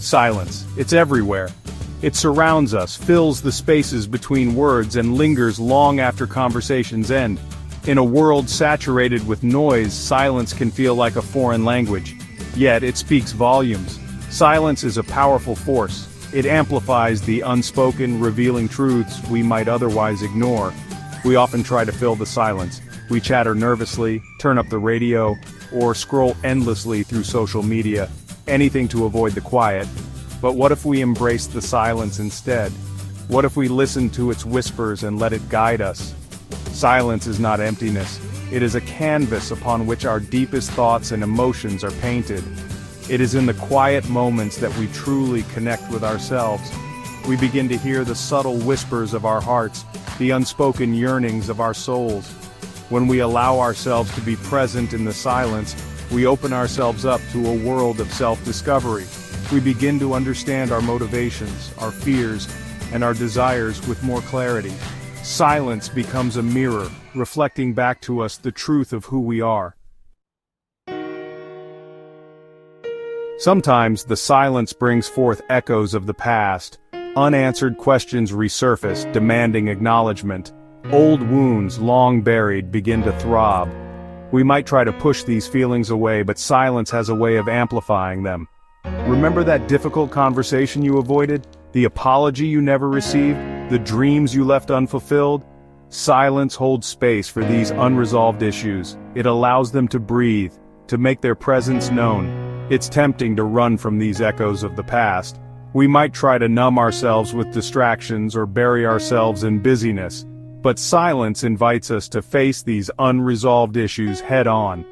Silence. It's everywhere. It surrounds us, fills the spaces between words, and lingers long after conversations end. In a world saturated with noise, silence can feel like a foreign language. Yet it speaks volumes. Silence is a powerful force. It amplifies the unspoken, revealing truths we might otherwise ignore. We often try to fill the silence. We chatter nervously, turn up the radio, or scroll endlessly through social media, anything to avoid the quiet. But what if we embrace the silence instead? What if we listen to its whispers and let it guide us? Silence is not emptiness. It is a canvas upon which our deepest thoughts and emotions are painted. It is in the quiet moments that we truly connect with ourselves. We begin to hear the subtle whispers of our hearts, the unspoken yearnings of our souls. When we allow ourselves to be present in the silence, we open ourselves up to a world of self-discovery. We begin to understand our motivations, our fears, and our desires with more clarity. Silence becomes a mirror, reflecting back to us the truth of who we are. Sometimes the silence brings forth echoes of the past. Unanswered questions resurface, demanding acknowledgement. Old wounds, long buried, begin to throb. We might try to push these feelings away, but silence has a way of amplifying them. Remember that difficult conversation you avoided? The apology you never received? The dreams you left unfulfilled? Silence holds space for these unresolved issues. It allows them to breathe, to make their presence known. It's tempting to run from these echoes of the past. We might try to numb ourselves with distractions or bury ourselves in busyness. But silence invites us to face these unresolved issues head-on.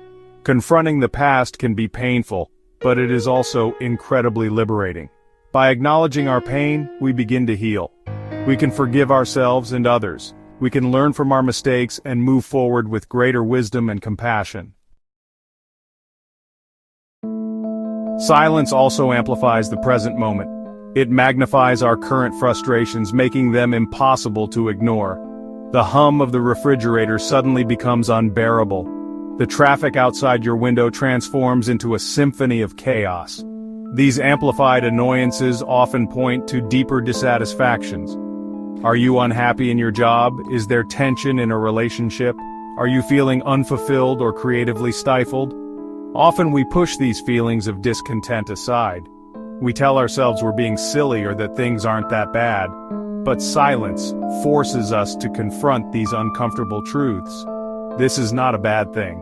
Confronting the past can be painful, but it is also incredibly liberating. By acknowledging our pain, we begin to heal. We can forgive ourselves and others. We can learn from our mistakes and move forward with greater wisdom and compassion. Silence also amplifies the present moment. It magnifies our current frustrations, making them impossible to ignore. The hum of the refrigerator suddenly becomes unbearable. The traffic outside your window transforms into a symphony of chaos. These amplified annoyances often point to deeper dissatisfactions. Are you unhappy in your job? Is there tension in a relationship? Are you feeling unfulfilled or creatively stifled? Often we push these feelings of discontent aside. We tell ourselves we're being silly or that things aren't that bad. But silence forces us to confront these uncomfortable truths. This is not a bad thing.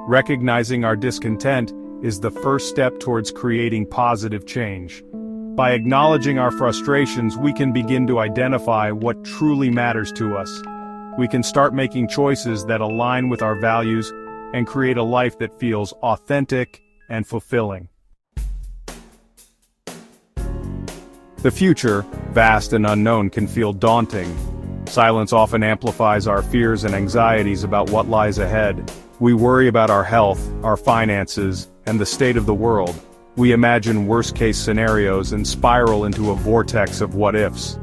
Recognizing our discontent is the first step towards creating positive change. By acknowledging our frustrations, we can begin to identify what truly matters to us. We can start making choices that align with our values and create a life that feels authentic and fulfilling. The future, vast and unknown, can feel daunting. Silence often amplifies our fears and anxieties about what lies ahead. We worry about our health, our finances, and the state of the world. We imagine worst-case scenarios and spiral into a vortex of what-ifs.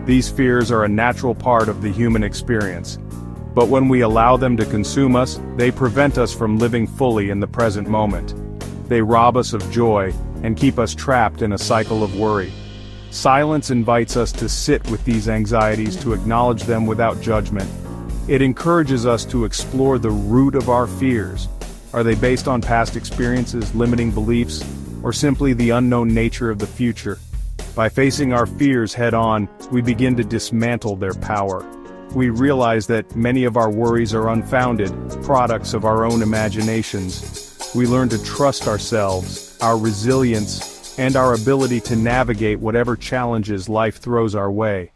These fears are a natural part of the human experience. But when we allow them to consume us, they prevent us from living fully in the present moment. They rob us of joy and keep us trapped in a cycle of worry. Silence invites us to sit with these anxieties, to acknowledge them without judgment. It encourages us to explore the root of our fears. Are they based on past experiences, limiting beliefs, or simply the unknown nature of the future? By facing our fears head-on, we begin to dismantle their power. We realize that many of our worries are unfounded, products of our own imaginations. We learn to trust ourselves, our resilience, and our ability to navigate whatever challenges life throws our way.